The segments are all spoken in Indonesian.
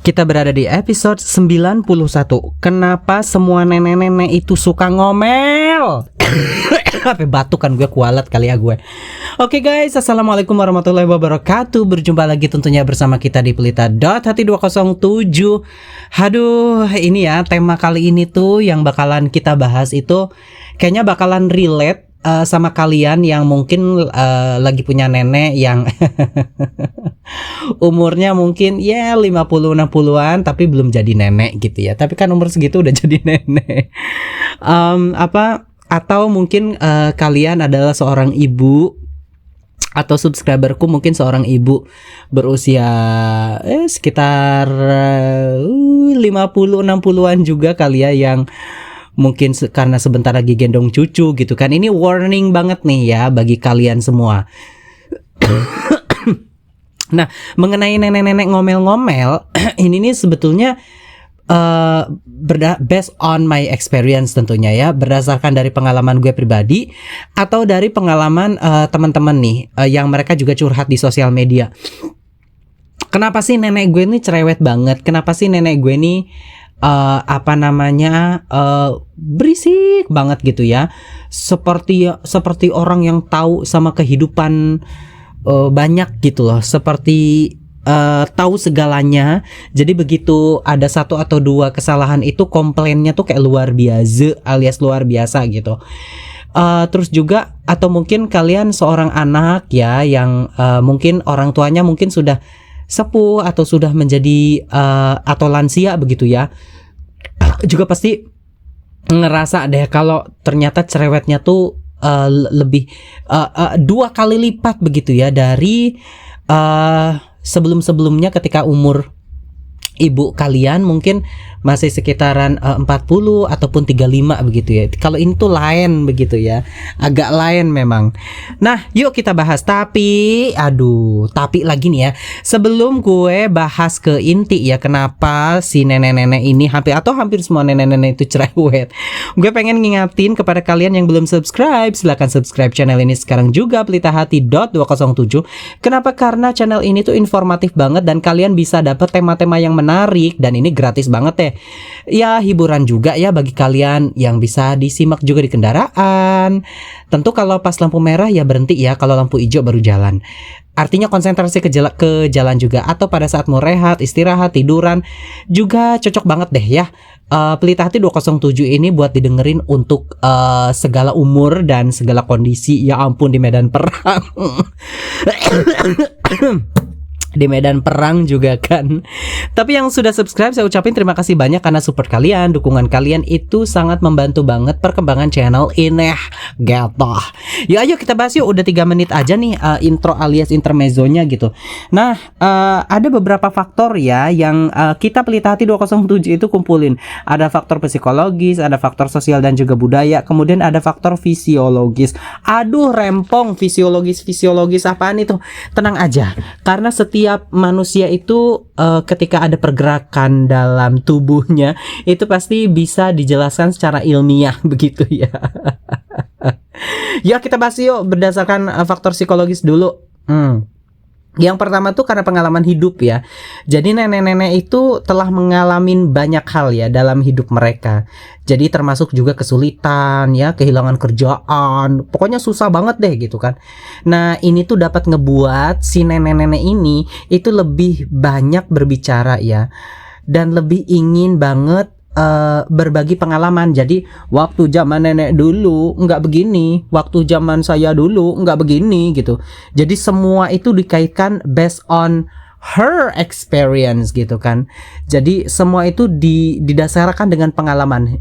Kita berada di episode 91. Kenapa semua nenek-nenek itu suka ngomel? Sampai batuk kan gue, kualat kali ya gue. Oke guys, assalamualaikum warahmatullahi wabarakatuh. Berjumpa lagi tentunya bersama kita di Pelita.hati 207. Aduh, ini ya tema kali ini tuh yang bakalan kita bahas itu kayaknya bakalan relate sama kalian yang mungkin lagi punya nenek yang umurnya mungkin ya 50-60an tapi belum jadi nenek gitu ya. Tapi kan umur segitu udah jadi nenek. Atau mungkin kalian adalah seorang ibu atau subscriberku mungkin seorang ibu berusia sekitar 50-60an juga kali ya, yang mungkin karena sebentar lagi gendong cucu gitu kan. Ini warning banget nih ya bagi kalian semua. Nah, mengenai nenek-nenek ngomel-ngomel, ini nih sebetulnya based on my experience tentunya ya, berdasarkan dari pengalaman gue pribadi atau dari pengalaman teman-teman nih yang mereka juga curhat di sosial media. Kenapa sih nenek gue nih cerewet banget? Kenapa sih nenek gue nih berisik banget gitu ya, seperti orang yang tahu sama kehidupan banyak gitu loh, seperti tahu segalanya. Jadi begitu ada satu atau dua kesalahan itu komplainnya tuh kayak luar biasa alias luar biasa gitu. Terus juga atau mungkin kalian seorang anak ya yang mungkin orang tuanya mungkin sudah sepuh atau sudah menjadi atau lansia begitu ya, juga pasti ngerasa deh kalau ternyata cerewetnya tuh lebih 2 kali lipat begitu ya dari sebelum-sebelumnya ketika umur ibu kalian mungkin masih sekitaran 40 ataupun 35 begitu ya. Kalau ini tuh lain begitu ya, agak lain memang. Nah, yuk kita bahas. Tapi lagi nih ya, sebelum gue bahas ke inti ya, kenapa si nenek-nenek ini hampir semua nenek-nenek itu cerewet, gue pengen ngingatin kepada kalian yang belum subscribe, silahkan subscribe channel ini sekarang juga, Pelita.hati.207. Kenapa? Karena channel ini tuh informatif banget dan kalian bisa dapat tema-tema yang menarik, dan ini gratis banget ya. Ya hiburan juga ya bagi kalian yang bisa disimak juga di kendaraan. Tentu kalau pas lampu merah ya berhenti ya, kalau lampu hijau baru jalan. Artinya konsentrasi ke jalan juga, atau pada saat mau rehat, istirahat, tiduran juga cocok banget deh ya. Pelita Hati 207 ini buat didengerin untuk segala umur dan segala kondisi. Ya ampun, di medan perang. Di medan perang juga kan. Tapi yang sudah subscribe saya ucapin terima kasih banyak karena support kalian, dukungan kalian itu sangat membantu banget perkembangan channel ini gitu. Ya ayo kita bahas yuk, udah 3 menit aja nih intro alias intermezzonya gitu. Nah, ada beberapa faktor ya yang kita Pelita Hati 207 itu kumpulin. Ada faktor psikologis, ada faktor sosial dan juga budaya, kemudian ada faktor fisiologis. Aduh rempong, fisiologis apaan itu? Tenang aja, karena setiap manusia itu ketika ada pergerakan dalam tubuhnya itu pasti bisa dijelaskan secara ilmiah begitu ya. Ya kita bahas yuk berdasarkan faktor psikologis dulu. Yang pertama tuh karena pengalaman hidup ya. Jadi nenek-nenek itu telah mengalami banyak hal ya dalam hidup mereka. Jadi termasuk juga kesulitan ya, kehilangan kerjaan, pokoknya susah banget deh gitu kan. Nah ini tuh dapat ngebuat si nenek-nenek ini itu lebih banyak berbicara ya, dan lebih ingin banget berbagi pengalaman. Jadi waktu zaman nenek dulu nggak begini, waktu zaman saya dulu nggak begini gitu. Jadi semua itu dikaitkan based on her experience gitu kan. Jadi semua itu didasarkan dengan pengalaman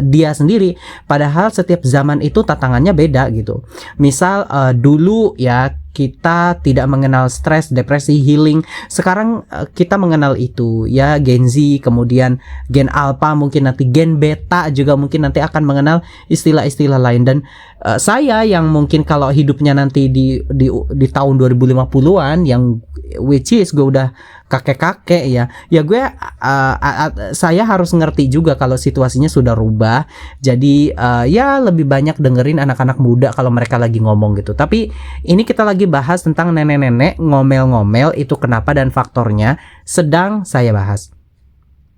dia sendiri. Padahal setiap zaman itu tantangannya beda gitu. Misal dulu ya kita tidak mengenal stres, depresi, healing. Sekarang kita mengenal itu ya, Gen Z, kemudian Gen Alpha, mungkin nanti Gen Beta juga mungkin nanti akan mengenal istilah-istilah lain. Dan saya yang mungkin kalau hidupnya nanti di tahun 2050-an, yang which is gue udah kakek-kakek ya. Ya gue saya harus ngerti juga kalau situasinya sudah rubah. Jadi ya lebih banyak dengerin anak-anak muda kalau mereka lagi ngomong gitu. Tapi ini kita lagi bahas tentang nenek-nenek ngomel-ngomel itu kenapa dan faktornya sedang saya bahas.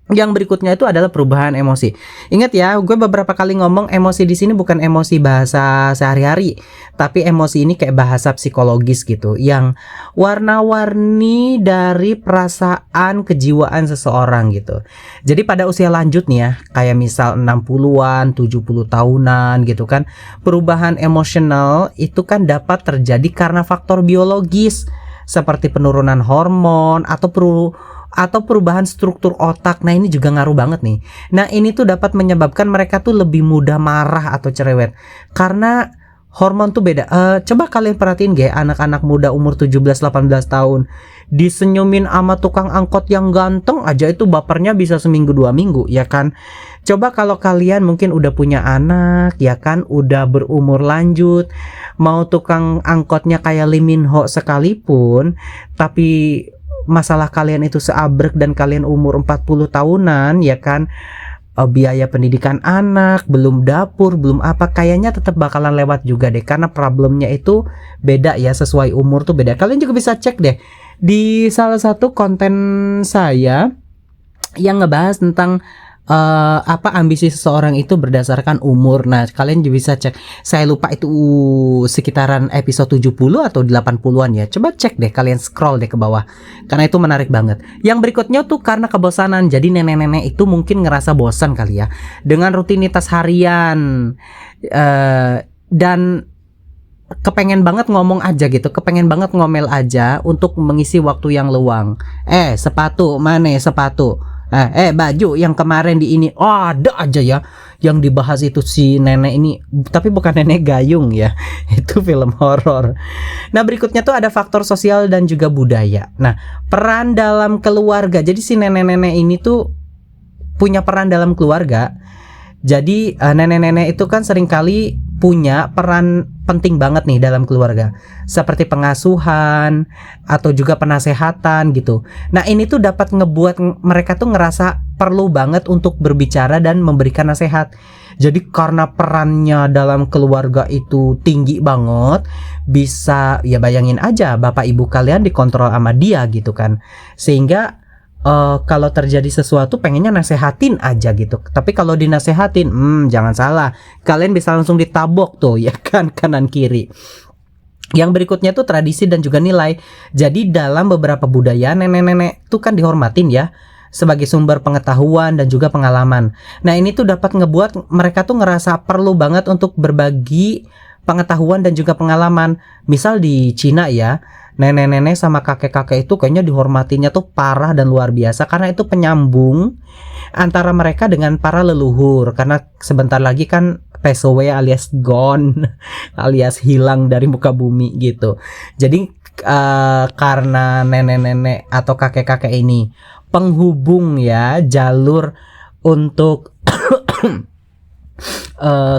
Yang berikutnya itu adalah perubahan emosi. Ingat ya, gue beberapa kali ngomong emosi di sini bukan emosi bahasa sehari-hari, tapi emosi ini kayak bahasa psikologis gitu, yang warna-warni dari perasaan kejiwaan seseorang gitu. Jadi pada usia lanjut nih ya, kayak misal 60-an, 70 tahunan gitu kan, perubahan emosional itu kan dapat terjadi karena faktor biologis seperti penurunan hormon atau perubahan struktur otak. Nah ini juga ngaruh banget nih. Nah ini tuh dapat menyebabkan mereka tuh lebih mudah marah atau cerewet karena hormon tuh beda. Coba kalian perhatiin anak-anak muda umur 17-18 tahun disenyumin sama tukang angkot yang ganteng aja itu bapernya bisa seminggu 2 minggu ya kan. Coba kalau kalian mungkin udah punya anak ya kan, udah berumur lanjut, mau tukang angkotnya kayak Lee Min Ho sekalipun, tapi masalah kalian itu seabrek dan kalian umur 40 tahunan ya kan, biaya pendidikan anak, belum dapur, belum apa, kayaknya tetap bakalan lewat juga deh karena problemnya itu beda ya, sesuai umur tuh beda. Kalian juga bisa cek deh di salah satu konten saya yang ngebahas tentang apa ambisi seseorang itu berdasarkan umur. Nah, kalian juga bisa cek. Saya lupa itu sekitaran episode 70 atau 80-an ya. Coba cek deh, kalian scroll deh ke bawah. Karena itu menarik banget. Yang berikutnya tuh karena kebosanan. Jadi nenek-nenek itu mungkin ngerasa bosan kali ya dengan rutinitas harian dan kepengen banget ngomong aja gitu, kepengen banget ngomel aja untuk mengisi waktu yang luang. Sepatu, mana sepatu? Baju yang kemarin di ini, ada aja ya yang dibahas itu si nenek ini, tapi bukan nenek gayung ya, itu film horor. Nah berikutnya tuh ada faktor sosial dan juga budaya. Nah peran dalam keluarga, jadi si nenek-nenek ini tuh punya peran dalam keluarga. Jadi nenek-nenek itu kan seringkali punya peran penting banget nih dalam keluarga, seperti pengasuhan atau juga penasehatan gitu. Nah ini tuh dapat ngebuat mereka tuh ngerasa perlu banget untuk berbicara dan memberikan nasihat. Jadi karena perannya dalam keluarga itu tinggi banget, bisa ya bayangin aja bapak ibu kalian dikontrol sama dia gitu kan, sehingga kalau terjadi sesuatu pengennya nasehatin aja gitu. Tapi kalau dinasehatin, jangan salah, kalian bisa langsung ditabok tuh ya kan, kanan kiri. Yang berikutnya tuh tradisi dan juga nilai. Jadi dalam beberapa budaya nenek-nenek tuh kan dihormatin ya sebagai sumber pengetahuan dan juga pengalaman. Nah ini tuh dapat ngebuat mereka tuh ngerasa perlu banget untuk berbagi pengetahuan dan juga pengalaman. Misal di Cina ya, nenek-nenek sama kakek-kakek itu kayaknya dihormatinya tuh parah dan luar biasa karena itu penyambung antara mereka dengan para leluhur. Karena sebentar lagi kan pass away alias gone alias hilang dari muka bumi gitu. Jadi karena nenek-nenek atau kakek-kakek ini penghubung ya, jalur untuk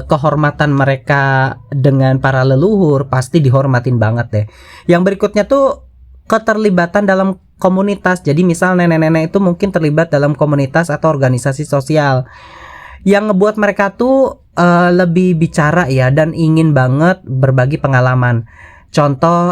kehormatan mereka dengan para leluhur, pasti dihormatin banget deh. Yang berikutnya tuh keterlibatan dalam komunitas. Jadi misal nenek-nenek itu mungkin terlibat dalam komunitas atau organisasi sosial yang ngebuat mereka tuh lebih bicara ya dan ingin banget berbagi pengalaman. Contoh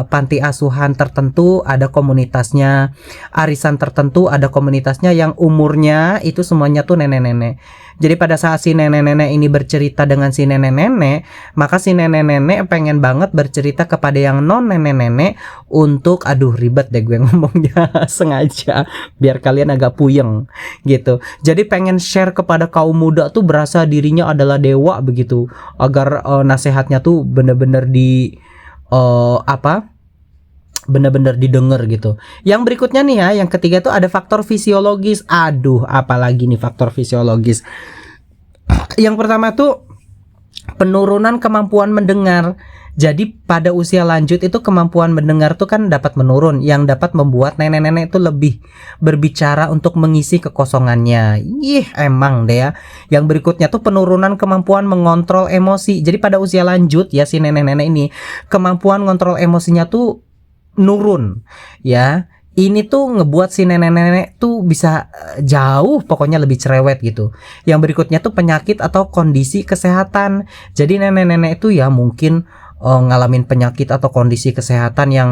panti asuhan tertentu ada komunitasnya, arisan tertentu ada komunitasnya yang umurnya itu semuanya tuh nenek-nenek. Jadi pada saat si nenek-nenek ini bercerita dengan si nenek-nenek, maka si nenek-nenek pengen banget bercerita kepada yang non nenek-nenek untuk, aduh ribet deh gue ngomongnya sengaja biar kalian agak puyeng gitu. Jadi pengen share kepada kaum muda tuh berasa dirinya adalah dewa begitu, agar nasihatnya tuh bener-bener benar-benar didengar gitu. Yang berikutnya nih ya, yang ketiga tuh ada faktor fisiologis. Aduh, apalagi nih faktor fisiologis. Yang pertama tuh penurunan kemampuan mendengar. Jadi pada usia lanjut itu kemampuan mendengar tuh kan dapat menurun, yang dapat membuat nenek-nenek itu lebih berbicara untuk mengisi kekosongannya. Emang deh ya. Yang berikutnya tuh penurunan kemampuan mengontrol emosi. Jadi pada usia lanjut ya si nenek-nenek ini kemampuan ngontrol emosinya tuh nurun ya. ini tuh ngebuat si nenek-nenek tuh bisa jauh pokoknya lebih cerewet gitu. Yang berikutnya tuh penyakit atau kondisi kesehatan. Jadi nenek-nenek itu ya mungkin ngalamin penyakit atau kondisi kesehatan yang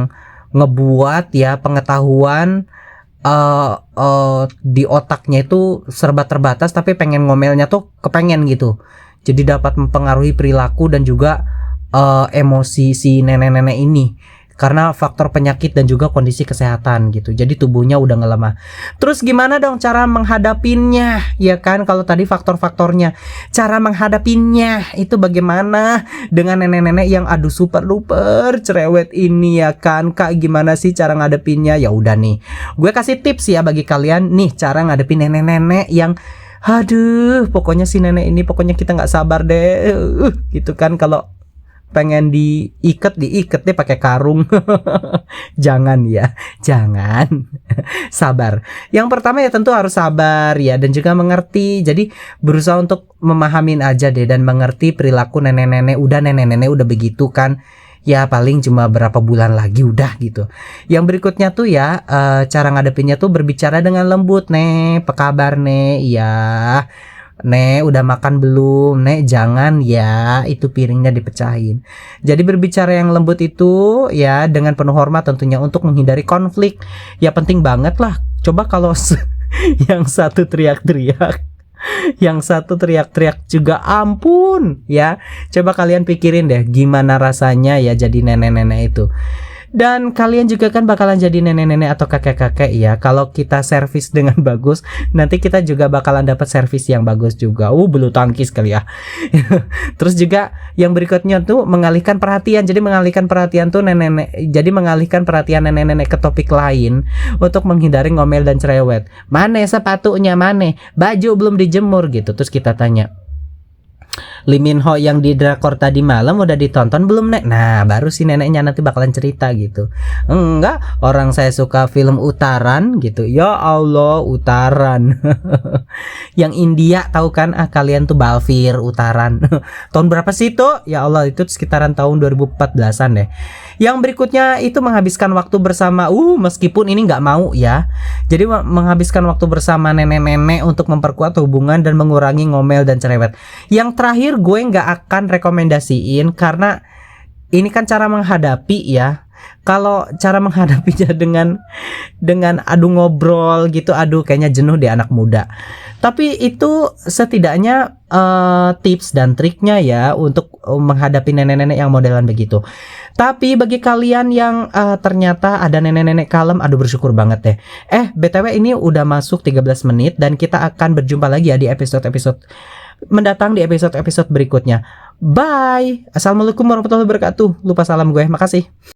ngebuat ya pengetahuan di otaknya itu serba terbatas, tapi pengen ngomelnya tuh kepengen gitu. Jadi dapat mempengaruhi perilaku dan juga emosi si nenek-nenek ini karena faktor penyakit dan juga kondisi kesehatan gitu. Jadi tubuhnya udah ngelemah. Terus gimana dong cara menghadapinya? Ya kan, kalau tadi faktor-faktornya, cara menghadapinya itu bagaimana dengan nenek-nenek yang aduh super duper cerewet ini ya kan? Kak, gimana sih cara ngadepinnya? Ya udah nih, gue kasih tips ya bagi kalian nih cara ngadepin nenek-nenek yang aduh, pokoknya si nenek ini pokoknya kita nggak sabar deh, gitu kan. Kalau pengen diikat deh pakai karung. Jangan ya, jangan. Sabar. Yang pertama ya tentu harus sabar ya, dan juga mengerti. Jadi berusaha untuk memahamin aja deh dan mengerti perilaku nenek-nenek. Udah nenek-nenek udah begitu kan, ya paling cuma berapa bulan lagi udah gitu. Yang berikutnya tuh ya cara ngadepinnya tuh berbicara dengan lembut. Nek, apa kabar nek? Ya Nek, udah makan belum? Nek, jangan ya, itu piringnya dipecahin. Jadi berbicara yang lembut itu ya dengan penuh hormat tentunya untuk menghindari konflik. Ya penting banget lah. Coba kalau yang satu teriak-teriak, yang satu teriak-teriak juga, ampun ya. Coba kalian pikirin deh gimana rasanya ya jadi nenek-nenek itu. Dan kalian juga kan bakalan jadi nenek-nenek atau kakek-kakek ya. Kalau kita servis dengan bagus, nanti kita juga bakalan dapat servis yang bagus juga. Bulu tangkis kali ya. Terus juga yang berikutnya tuh mengalihkan perhatian. Jadi mengalihkan perhatian tuh mengalihkan perhatian nenek-nenek ke topik lain untuk menghindari ngomel dan cerewet. Mana sepatunya, mana? Baju belum dijemur gitu. Terus kita tanya, Lee Min Ho yang di drakor tadi malam udah ditonton belum nek? Nah baru si neneknya nanti bakalan cerita gitu. Enggak, orang saya suka film Utaran gitu. Ya Allah, Utaran. Yang India tahu kan, kalian tuh Balfir Utaran. Tahun berapa sih itu? Ya Allah, itu sekitaran tahun 2014an deh. Yang berikutnya itu menghabiskan waktu bersama, meskipun ini nggak mau ya. Jadi menghabiskan waktu bersama nenek-nenek untuk memperkuat hubungan dan mengurangi ngomel dan cerewet. Yang terakhir gue nggak akan rekomendasiin karena ini kan cara menghadapi ya. Kalau cara menghadapinya dengan adu ngobrol gitu, aduh kayaknya jenuh deh anak muda. Tapi itu setidaknya tips dan triknya ya untuk menghadapi nenek-nenek yang modelan begitu. Tapi bagi kalian yang ternyata ada nenek-nenek kalem, aduh bersyukur banget deh. BTW ini udah masuk 13 menit dan kita akan berjumpa lagi ya di episode-episode mendatang, di episode-episode berikutnya. Bye. Assalamualaikum warahmatullahi wabarakatuh. Lupa salam gue. Makasih.